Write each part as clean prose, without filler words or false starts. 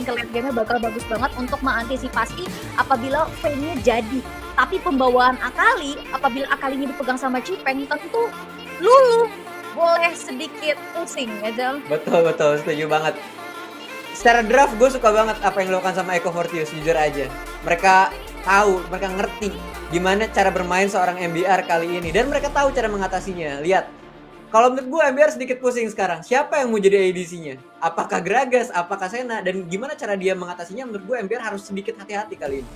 ke late game-nya bakal bagus banget untuk mengantisipasi apabila Vayne-nya jadi. Tapi pembawaan Akali, apabila Akalinya dipegang sama Chipeng, tentu Lulu boleh sedikit pusing gitu. Betul, setuju banget. Secara draft gue suka banget apa yang dilakukan sama Echo Fortius, jujur aja. Mereka tahu, mereka ngerti gimana cara bermain seorang MBR kali ini. Dan mereka tahu cara mengatasinya. Lihat, kalau menurut gue MBR sedikit pusing sekarang. Siapa yang mau jadi ADC-nya? Apakah Gragas, apakah Senna? Dan gimana cara dia mengatasinya, menurut gue MBR harus sedikit hati-hati kali ini.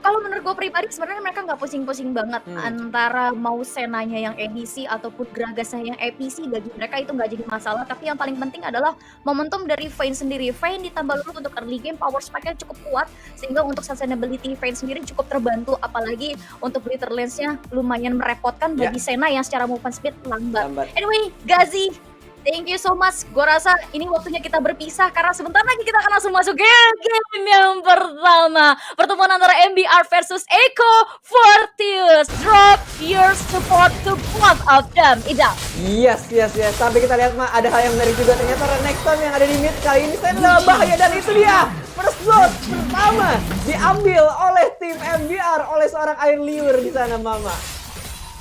Kalau menurut gue pribadi sebenarnya mereka nggak pusing-pusing banget antara mau Senanya yang ADC ataupun Gragasnya yang APC. Bagi mereka itu nggak jadi masalah, tapi yang paling penting adalah momentum dari Vayne sendiri. Vayne ditambah dulu untuk early game power spike-nya cukup kuat, sehingga untuk sustainability Vayne sendiri cukup terbantu, apalagi untuk glitter lens-nya lumayan merepotkan bagi Senna yang secara movement speed lambat. Anyway, Gazi, thank you so much. Gue rasa ini waktunya kita berpisah karena sebentar lagi kita akan langsung masuk game yang pertama. Pertemuan antara MBR versus Echo Fortius. Drop your support to both of them. Ida. Yes. Tapi kita lihat mah ada hal yang menarik juga. Ternyata Renekton yang ada di mid kali ini Senna bahaya, dan itu dia first blood pertama diambil oleh tim MBR oleh seorang air liur di sana, Mama.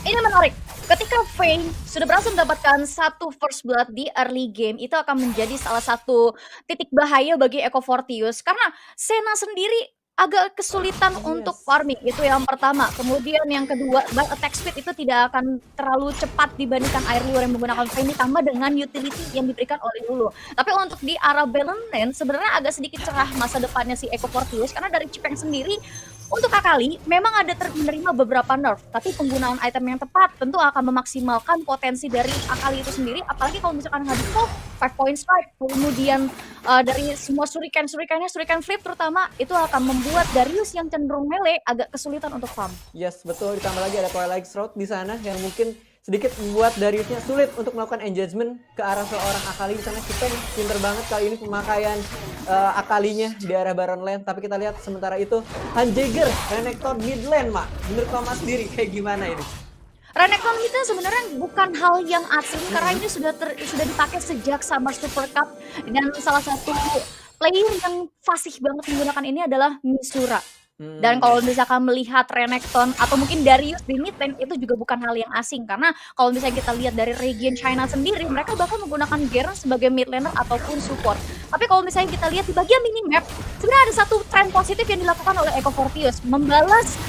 Ini menarik. Ketika Vayne sudah berhasil mendapatkan satu first blood di early game, itu akan menjadi salah satu titik bahaya bagi Echo Fortius. Karena Senna sendiri agak kesulitan untuk farming, itu yang pertama. Kemudian yang kedua, attack speed itu tidak akan terlalu cepat dibandingkan air liur yang menggunakan Vayne, ditambah dengan utility yang diberikan oleh Lulu. Tapi untuk di arah balance lane, sebenarnya agak sedikit cerah masa depannya si Echo Fortius, karena dari Chipeng sendiri, untuk Akali memang ada menerima beberapa nerf, tapi penggunaan item yang tepat tentu akan memaksimalkan potensi dari Akali itu sendiri. Apalagi kalau misalkan habis full 5 point strike, kemudian dari semua shuriken flip terutama, itu akan membuat Darius yang cenderung melee agak kesulitan untuk farm. Yes, betul. Ditambah lagi ada Twilight Shroud di sana yang mungkin sedikit membuat Dariusnya sulit untuk melakukan engagement ke arah seorang Akali di sana. Chipeng pinter banget kali ini pemakaian Akalinya di arah Baron Lane. Tapi kita lihat sementara itu Hanjager, Renekton mid lane, Mak. Menurut Mama sendiri kayak gimana ini? Renekton itu sebenarnya bukan hal yang asing karena ini sudah dipakai sejak Summer Super Cup, dan salah satu player yang fasih banget menggunakan ini adalah Misura. Dan kalau misalkan melihat Renekton atau mungkin Darius di mid lane, itu juga bukan hal yang asing, karena kalau misalnya kita lihat dari region China sendiri, mereka bahkan menggunakan Garen sebagai mid laner ataupun support. Tapi kalau misalnya kita lihat di bagian minimap, sebenarnya ada satu tren positif yang dilakukan oleh Echo Fortius, membalas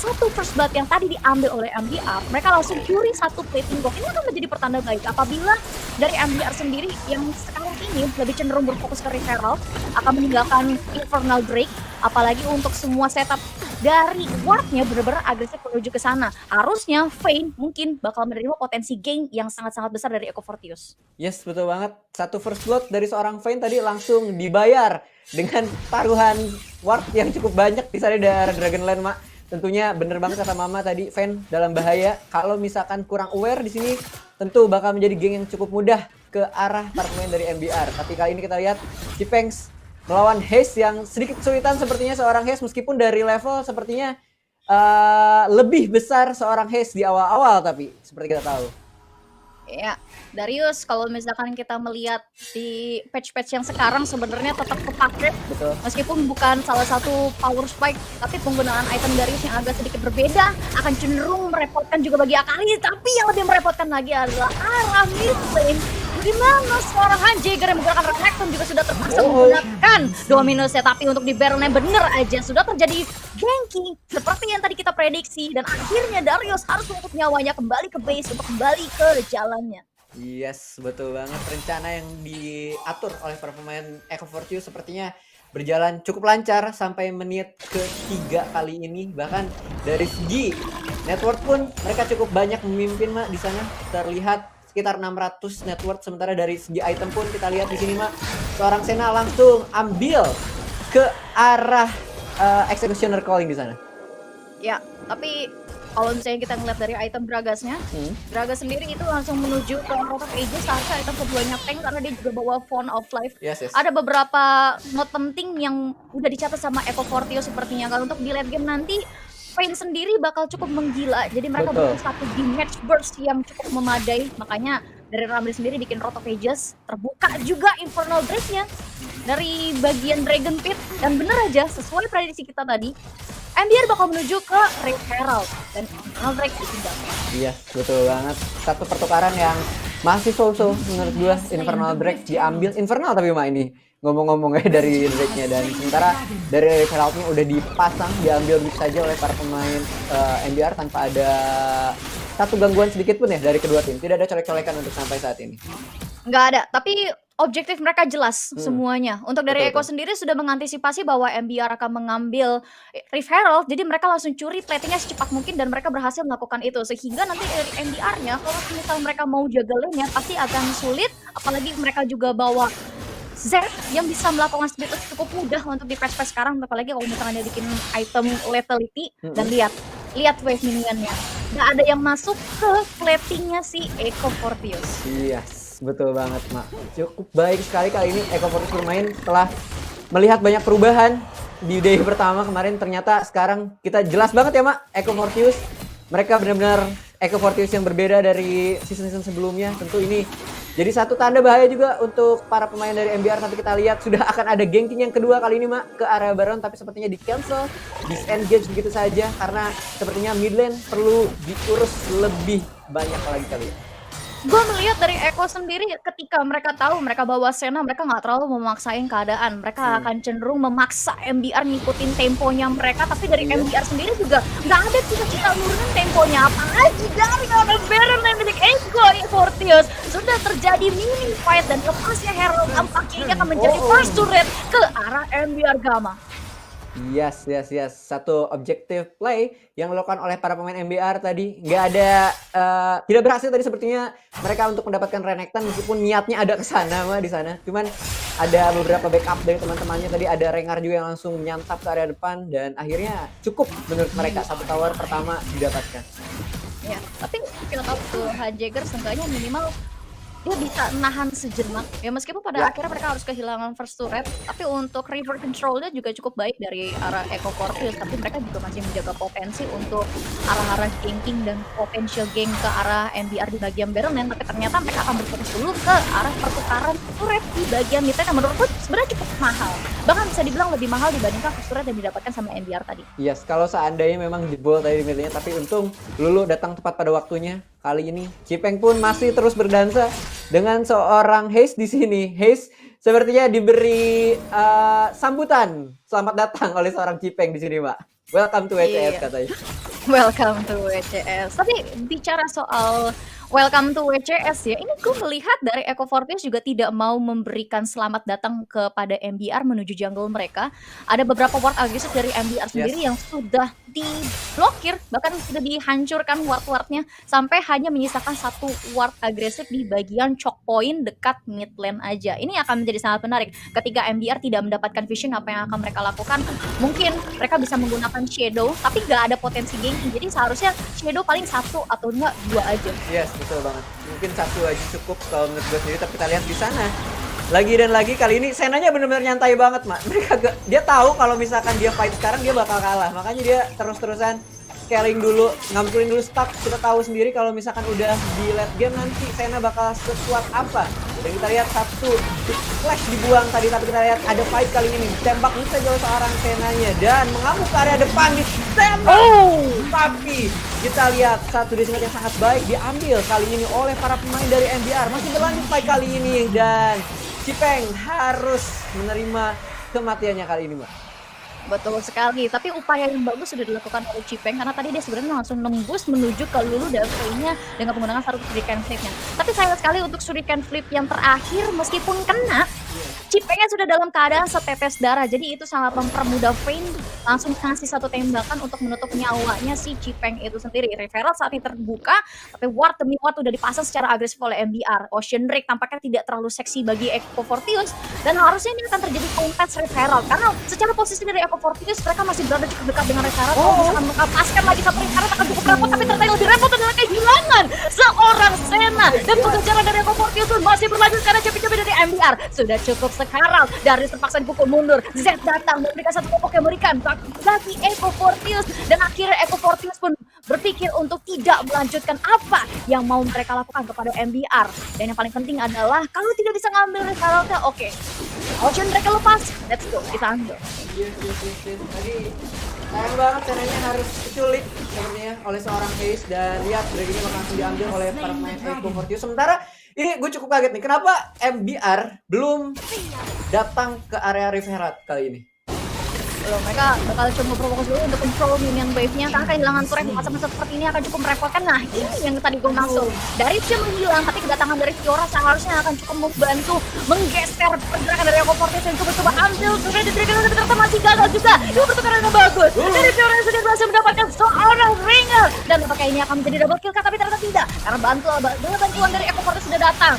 satu first blood yang tadi diambil oleh MBR. Mereka langsung curi satu plating gold. Ini akan menjadi pertanda baik apabila dari MBR sendiri yang sekarang ini lebih cenderung berfokus ke referral, akan meninggalkan Infernal Drake. Apalagi untuk semua setup dari wardnya benar-benar agresif menuju ke sana. Harusnya Vayne mungkin bakal menerima potensi gain yang sangat-sangat besar dari Echo Fortius. Yes, betul banget. Satu first blood dari seorang Vayne tadi langsung dibayar dengan taruhan ward yang cukup banyak di sana dari Dragonlance, Mak. Tentunya bener banget kata Mama tadi, Vayne dalam bahaya. Kalau misalkan kurang aware di sini, tentu bakal menjadi geng yang cukup mudah ke arah para pemain dari MBR. Tapi kali ini kita lihat Chipeng melawan Haze yang sedikit kesulitan sepertinya seorang Haze, meskipun dari level sepertinya lebih besar seorang Haze di awal-awal, tapi seperti kita tahu. Ya, Darius kalau misalkan kita melihat di patch-patch yang sekarang sebenarnya tetap kepake. Betul. Meskipun bukan salah satu power spike, tapi penggunaan item Darius yang agak sedikit berbeda akan cenderung merepotkan juga bagi Akali. Tapi yang lebih merepotkan lagi adalah arah mid lane, di mana seorang Hanjager yang menggunakan Renekton juga sudah terpaksa menggunakan Dominusnya. Tapi untuk di Baronnya bener aja sudah terjadi ganking seperti yang tadi kita prediksi, dan akhirnya Darius harus menutup nyawanya kembali ke base untuk kembali ke jalannya. Yes, betul banget. Rencana yang diatur oleh para pemain Echo Fortius sepertinya berjalan cukup lancar sampai menit ke-3 kali ini. Bahkan dari segi network pun mereka cukup banyak memimpin, Mak, di sana. Terlihat sekitar 600 network, sementara dari segi item pun kita lihat di sini, Mak, seorang Senna langsung ambil ke arah Executioner Calling di sana. Ya, tapi kalau misalnya kita ngeliat dari item Gragasnya, Gragas sendiri itu langsung menuju ke Road of Ages. Seharusnya item keduanya tank karena dia juga bawa Font of Life. Yes. Ada beberapa note penting yang udah dicatat sama Echo Fortius sepertinya. Kalau untuk di late game nanti, Vayne sendiri bakal cukup menggila. Jadi mereka butuh satu damage burst yang cukup memadai. Makanya dari Ramli sendiri bikin Road of Ages, terbuka juga Infernal Drake-nya. dari bagian Dragon Pit dan bener aja sesuai prediksi kita tadi, MBR bakal menuju ke Rift Herald dan Infernal Drake ditinggalkan. Iya, betul banget. Satu pertukaran yang masih so-so menurut gua. Infernal Drake diambil Infernal tapi mah ini ngomong-ngomongnya dari Drake-nya, dan sementara dari Herald-nya udah dipasang, diambil begitu saja oleh para pemain MBR tanpa ada satu gangguan sedikit pun ya dari kedua tim. Tidak ada colek-colekan untuk sampai saat ini. Nggak ada, tapi objektif mereka jelas semuanya. Untuk dari Betul, Eko sendiri sudah mengantisipasi bahwa MBR akan mengambil Rift Herald, jadi mereka langsung curi platingnya secepat mungkin dan mereka berhasil melakukan itu. Sehingga nanti dari MBR-nya, kalau misalnya mereka mau jaga lane-nya pasti akan sulit, apalagi mereka juga bawa Z yang bisa melakukan speed up cukup mudah untuk di patch sekarang, apalagi kalau misalnya dia bikin item lethality dan lihat wave minionnya. Nggak ada yang masuk ke platingnya si Eko Fortius. Iya, betul banget, Mak. Cukup baik sekali kali ini Eko Fortius bermain setelah melihat banyak perubahan di day pertama kemarin. Ternyata sekarang kita jelas banget ya, Mak, Eko Fortius. Mereka benar-benar Eko Fortius yang berbeda dari season-season sebelumnya. Tentu ini jadi satu tanda bahaya juga untuk para pemain dari MBR. Tapi kita lihat sudah akan ada ganking yang kedua kali ini, Mak, ke area Baron, tapi sepertinya di cancel, disengage begitu saja karena sepertinya mid lane perlu diurus lebih banyak lagi kali ya. Gue melihat dari Eko sendiri ketika mereka tahu mereka bawa Senna, mereka nggak terlalu memaksain keadaan. Mereka akan cenderung memaksa MBR ngikutin temponya mereka, tapi dari MBR sendiri juga nggak ada cita-cita nurunin temponya. Apalagi dari orang Baron dan milik Eko Fortius sudah terjadi mini fight dan lepasnya Herald tampaknya ini akan menjadi first turret ke arah MBR Gamma. Yes. Satu objective play yang dilakukan oleh para pemain MBR tadi. Nggak ada, tidak berhasil tadi sepertinya mereka untuk mendapatkan Renekton, meskipun niatnya ada ke sana, Mah, di sana. Cuman ada beberapa backup dari teman-temannya tadi, ada Rengar juga yang langsung menyantap ke area depan, dan akhirnya cukup menurut mereka satu tower pertama didapatkan. Ya, tapi kita tahu tuh Hanjager seenggaknya minimal dia bisa nahan sejenak ya, meskipun pada akhirnya mereka harus kehilangan first turret, tapi untuk river controlnya juga cukup baik dari arah Eko Fortius, tapi mereka juga masih menjaga potensi untuk arah-arah ganking dan potential gank ke arah MBR di bagian Baron lane, tapi ternyata mereka akan berfokus dulu ke arah pertukaran turret di bagian mid lane yang menurutku sebenarnya cukup mahal, bahkan bisa dibilang lebih mahal dibandingkan first turret yang didapatkan sama MBR tadi. Yes, kalau seandainya memang jebol tadi di mid lane-nya, tapi untung Lulu datang tepat pada waktunya. Kali ini Cipeng pun masih terus berdansa dengan seorang Haze di sini. Haze sepertinya diberi sambutan selamat datang oleh seorang Cipeng di sini, Mbak. Welcome to WCS katanya. Welcome to WCS. Tapi bicara soal welcome to WCS ya, ini gue melihat dari Eko Fortius juga tidak mau memberikan selamat datang kepada MBR menuju jungle mereka. Ada beberapa ward agresif dari MBR sendiri yang sudah diblokir, bahkan sudah dihancurkan ward-wardnya sampai hanya menyisakan satu ward agresif di bagian choke point dekat mid lane aja. Ini akan menjadi sangat menarik ketika MBR tidak mendapatkan vision apa yang akan mereka lakukan. Mungkin mereka bisa menggunakan Shadow, tapi nggak ada potensi ganking. Jadi seharusnya Shadow paling satu atau enggak dua aja. Yes, betul banget. Mungkin satu aja cukup kalau menurut gue sendiri, tapi kita lihat di sana. Lagi dan lagi kali ini Senanya benar-benar nyantai banget, Mak. Dia tahu kalau misalkan dia fight sekarang dia bakal kalah. Makanya dia terus-terusan scaling dulu, ngambilin dulu stack. Kita tahu sendiri kalau misalkan udah di late game nanti Sena bakal sekuat apa. Dan kita lihat satu flash dibuang tadi, tapi kita lihat ada fight kali ini. Tembak bisa jauh seorang Senanya dan mengamuk ke area depan di tembak. Tapi kita lihat satu decimat yang sangat baik diambil kali ini oleh para pemain dari MBR. Masih berlanjut fight kali ini dan Cipeng harus menerima kematiannya kali ini, Mbak. Betul sekali, tapi upaya yang bagus sudah dilakukan oleh Cipeng karena tadi dia sebenarnya langsung nembus menuju ke Lulu dan Frey-nya dengan menggunakan satu shuriken flip-nya. Tapi sayang sekali untuk shuriken flip yang terakhir meskipun kena, Cipengnya sudah dalam keadaan setetes darah, jadi itu sangat mempermudah Frey langsung kasih satu tembakan untuk menutup nyawanya si Cipeng itu sendiri. Referral saat ini terbuka, tapi ward demi ward udah dipasang secara agresif oleh MBR. Ocean Drake tampaknya tidak terlalu seksi bagi Eko Fortius dan harusnya ini akan terjadi contest Referral karena secara posisi dari Eko Fortius mereka masih berada cukup dekat dengan Referral. Kalau misalkan melepaskan lagi satu Referral akan cukup repot, tapi ternyata yang lebih repot adalah kehilangan seorang Senna dan pengejaran dari Eko Fortius pun masih berlanjut karena cepi-cepi dari MBR. Sudah cukup sekarang dari terpaksa dipukul mundur. Z datang memberikan satu popok yang mengerikan bagi Eko Fortius dan akhirnya Eko Fortius pun berpikir untuk tidak melanjutkan apa yang mau mereka lakukan kepada MBR. Dan yang paling penting adalah kalau tidak bisa ngambil referralnya, oke, option mereka lepas, let's go, kita ambil. Yes. Tadi sayang banget caranya harus diculik sepertinya oleh seorang Haze, dan lihat Dragonnya bakal langsung diambil oleh para pemain Echo Fortius. Sementara ini gue cukup kaget nih, kenapa MBR belum datang ke area Rift Herald kali ini? Mereka bakal coba fokus dulu untuk control minion wave-nya, karena kehilangan turret di masa-masa seperti ini akan cukup merepotkan. Nah, ini yang tadi gue maksud. Dari Xion menghilang, tapi kedatangan dari Fiora seharusnya akan cukup membantu menggeser pergerakan dari Echo Fortius yang coba ambil turret di Dragon, tapi ternyata masih gagal juga. Ini pertukaran yang bagus. Dari Fiora yang sudah berhasil mendapatkan seorang ringer, dan apakah ini akan menjadi double kill kah? Tapi ternyata tidak, karena bantuan dari Echo Fortius sudah datang.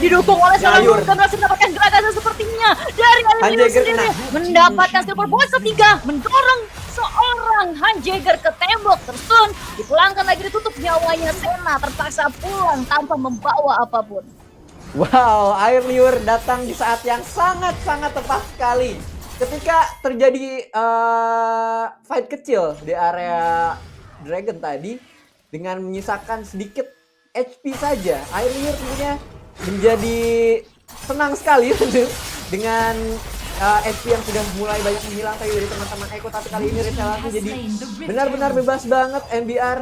Didukung oleh seorang Lur dan berhasil mendapatkan gerakan sepertinya dari Alien sendiri. Mendapatkan silver point ketiga, mendorong seorang Hanjegger ke tembok, terstun, dipulangkan lagi, ditutup nyawanya. Sena terpaksa pulang tanpa membawa apapun. Wow, Air Liur datang di saat yang sangat-sangat tepat sekali. Ketika terjadi fight kecil di area Dragon tadi, dengan menyisakan sedikit HP saja, Air Liur tentunya menjadi senang sekali dengan HP yang sudah mulai banyak menghilang tadi dari teman-teman Echo. Tapi kali ini Revelasi jadi benar-benar bebas banget. MBR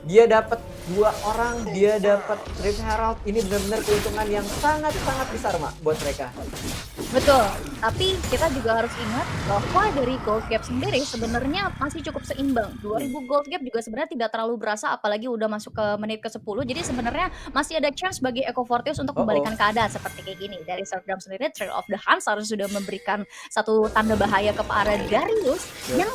dia dapat 2 orang, dia dapat Rift Herald. Ini benar-benar keuntungan yang sangat-sangat besar, Mak, buat mereka. Betul, tapi kita juga harus ingat bahwa dari gold gap sendiri sebenarnya masih cukup seimbang. 2000 gold gap juga sebenarnya tidak terlalu berasa, apalagi udah masuk ke menit ke-10. Jadi sebenarnya masih ada chance bagi Echo Fortius untuk membalikan keadaan seperti kayak gini. Dari Serfdam sendiri, Trail of the Hunt sudah memberikan satu tanda bahaya kepada Darius yang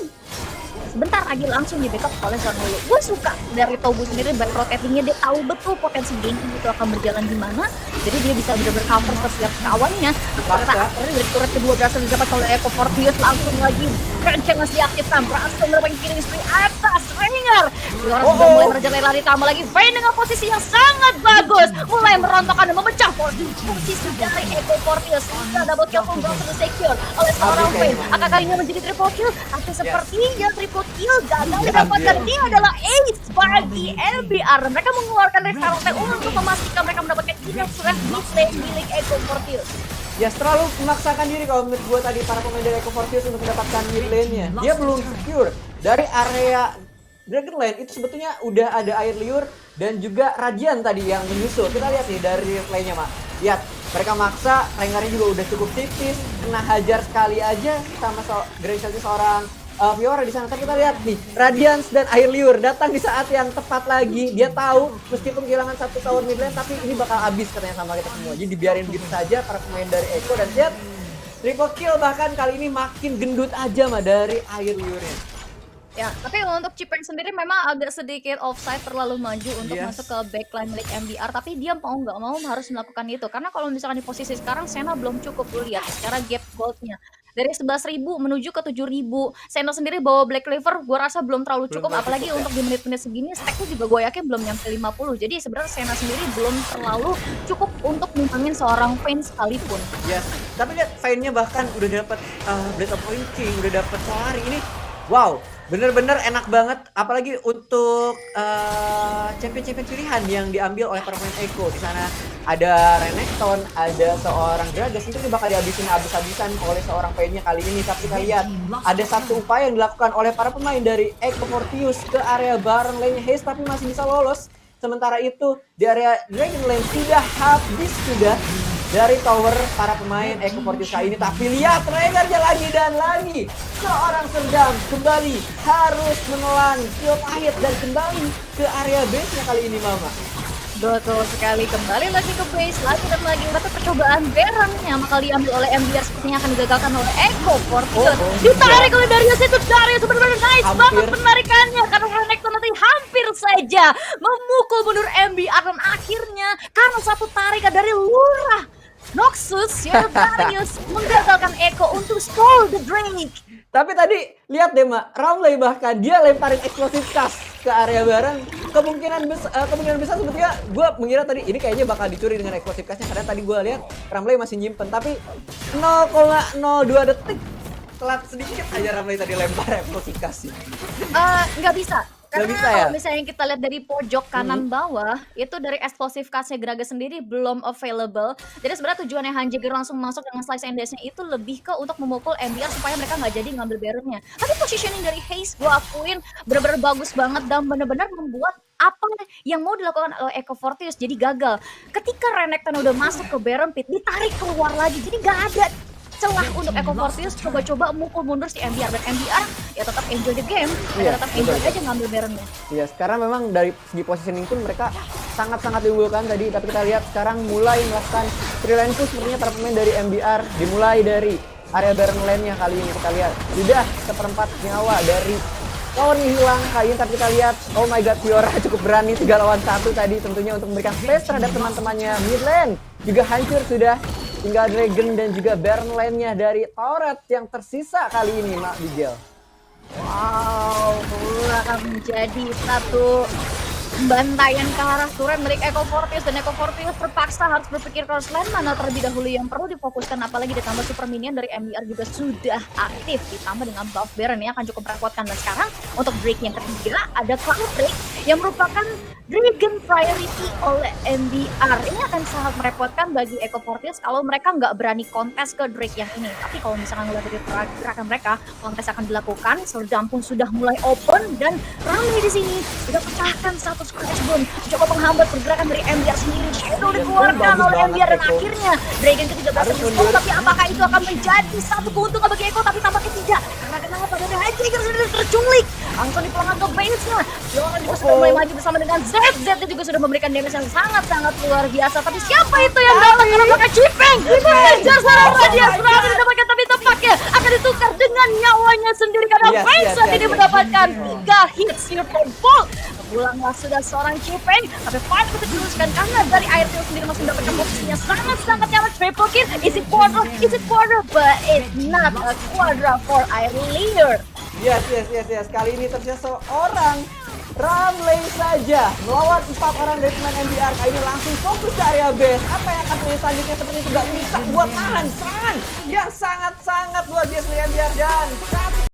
sebentar lagi langsung di backup oleh Son Hulu. Gue suka dari Tobu sendiri, back protectingnya, dia tahu betul potensi ganking itu akan berjalan di mana, jadi dia bisa benar-benar cover ke setiap kawannya. Karena dari turret kedua berhasil didapat oleh Echo Fortius, langsung lagi kencang diaktifkan, berhasil mendapatkan killing spree atas Ringer. Fiora sudah mulai berjalan lari, tambah lagi Vayne dengan posisi yang sangat bagus, mulai merontokkan dan memecah posisi dari Echo Fortius. Sudah double kill pun berhasil secure oleh seorang Vayne. Apakah ini menjadi triple kill? Tapi sepertinya triple kill gagal didapatkan. Dia adalah ace bagi MBR. Mereka mengeluarkan referral untuk memastikan mereka mendapatkan enough strength di lane milik Echo Fortius. Ya, terlalu memaksakan diri kalau menurut gue tadi para pemain dari Echo Fortius untuk mendapatkan mid lane-nya. Dia belum secure dari area Dragon Lane. Itu sebetulnya udah ada Air Liur dan juga Radiant tadi yang menyusul. Kita lihat nih dari lane-nya, Mak. Lihat, mereka maksa, Rengarnya juga udah cukup tipis, kena hajar sekali aja sama seorang Fiora di sana. Tapi kita lihat nih, Radiance dan Air Liur datang di saat yang tepat lagi. Dia tahu meskipun kehilangan satu tower mid lane, tapi ini bakal habis katanya sama kita semua. Jadi dibiarin gitu saja para pemain dari Echo, dan lihat triple kill bahkan kali ini makin gendut aja mah dari Air Liurnya. Ya, tapi untuk Cipen sendiri memang agak sedikit offside, terlalu maju untuk masuk ke backline milik MBR. Tapi dia mau nggak mau harus melakukan itu. Karena kalau misalkan di posisi sekarang, Sena belum cukup. Lu lihat secara gap goldnya. Dari 11.000 menuju ke 7.000. Sena sendiri bawa Black Cleaver, gue rasa belum terlalu cukup. Apalagi untuk di menit-menit segini, stacknya juga gue yakin belum nyampe 50. Jadi sebenarnya Sena sendiri belum terlalu cukup untuk numpangin seorang Vayne sekalipun. Ya, tapi lihat Vayne-nya bahkan udah dapat Blade of King, udah dapat Solari. Ini wow, bener-bener enak banget, apalagi untuk champion-champion pilihan yang diambil oleh para pemain Echo. Di sana ada Renekton, ada seorang Gragas, itu bakal dihabisin habis-habisan oleh seorang Vayne-nya kali ini. Tapi kita lihat ada satu upaya yang dilakukan oleh para pemain dari Echo Fortius ke area bareng lane Haze, tapi masih bisa lolos. Sementara itu di area Dragon Lane sudah habis dari tower para pemain Echo Fortius kali ini. Tapi lihat Rengarnya lagi dan lagi, seorang Serfdam kembali harus menelan kill pahit dan kembali ke area base-nya kali ini, Mama. Betul sekali, kembali lagi ke base, lagi dan lagi. Tapi percobaan berangnya bakal diambil oleh MBR, sepertinya akan digagalkan oleh Echo Fortius. Ditarik oleh Darius, itu Darius benar-benar nice banget penarikannya, karena Renekton nanti hampir saja memukul mundur MBR. Dan akhirnya karena satu tarikan dari Lurah Noxus, ya Darius menggagalkan Echo untuk stall the Drake. Tapi tadi lihat deh, Mak, Ramley bahkan dia lemparin explosive cast ke area bareng. Kemungkinan besar sebetulnya gue mengira tadi ini kayaknya bakal dicuri dengan explosive castnya, karena tadi gue lihat Ramley masih nyimpen. Tapi 0,02 detik telat sedikit aja Ramley tadi lempar efikasi. Nggak bisa. Nggak Karena bisa ya? kalau misalnya kita lihat dari pojok kanan bawah, itu dari explosive cast-nya Gragas sendiri belum available. Jadi sebenarnya tujuannya Hanjigir langsung masuk dengan slice and dash-nya itu lebih ke untuk memukul MBR supaya mereka nggak jadi ngambil Baron-nya. Tapi positioning dari Haze gue akuin bener-bener bagus banget dan bener-bener membuat apa yang mau dilakukan oleh Echo Fortius jadi gagal. Ketika Renekton udah masuk ke Baron Pit, ditarik keluar lagi. Jadi nggak ada celah untuk Echo Fortius coba-coba mukul mundur si MBR, dan MBR ya tetap enjoy the game, Iya, tetap enjoy betul. aja ngambil Baronnya. Iya, sekarang memang dari segi positioning pun mereka sangat-sangat diunggulkan tadi, tapi kita lihat sekarang mulai melakukan free line push sepertinya para pemain dari MBR, dimulai dari area Baron lane-nya kali ini kita lihat. Sudah seperempat nyawa dari powernya hilang kali ini, tapi kita lihat, oh my god, Fiora cukup berani 3 lawan 1 tadi tentunya untuk memberikan space terhadap teman-temannya mid lane. Juga hancur sudah, tinggal Dragon dan juga Baron lane-nya dari turret yang tersisa kali ini, Mak Bigel. Wow, akan menjadi satu bantaian ke arah turret milik Echo Fortius, dan Echo Fortius terpaksa harus berpikir cross lane mana terlebih dahulu yang perlu difokuskan, apalagi ditambah super minion dari MBR juga sudah aktif, ditambah dengan buff Baron yang akan cukup merepotkan. Dan sekarang untuk Drake yang ketiga ada Cloud Drake yang merupakan Dragon priority oleh MBR. Ini akan sangat merepotkan bagi Echo Fortius kalau mereka nggak berani kontes ke Drake yang ini. Tapi kalau misalkan ngelihat dari gerakan mereka, kontes akan dilakukan, Serdam pun sudah mulai open, dan Ramley di sini sudah pecahkan satu scratch bomb, coba menghambat pergerakan dari MBR sendiri. Shadow dikeluarkan bagus oleh banget, MBR, dan Eko. akhirnya Dragon ketiga berhasil Harus di-stop. mundur. Tapi apakah itu akan menjadi satu keuntungan bagi Eko? Tapi tampaknya tidak, karena kenapa? Dari Hanjigir sudah terculik, langsung dipulangkan ke base-nya. Joran juga sudah mulai maju bersama dengan Z. Z juga sudah memberikan damage yang sangat-sangat luar biasa. Tapi siapa itu yang datang? Karena pakai Chipeng mengejar seorang Radiant Strike didapatkan, tapi tampaknya akan ditukar dengan nyawanya sendiri karena Yes, Feng yes, saat yes, ini yes. mendapatkan 3 hits Silver Bolt. Pulanglah sudah seorang Chipeng, tapi Fire tetap diluruskan karena dari Airtail sendiri masih mendapatkan posisinya sangat-sangat nyaman. Triple kill, is it quarter? Is it quarter? But it's not a quadra for Airlayer. Yes. Kali ini tersisa seorang Ramley saja melawan 4 orang dari pemain MBR. Kali ini langsung fokus ke area base. Apa yang akan terjadi selanjutnya? Seperti itu, nggak bisa buat tahan serangan yang sangat-sangat luar biasa dari MBR, dan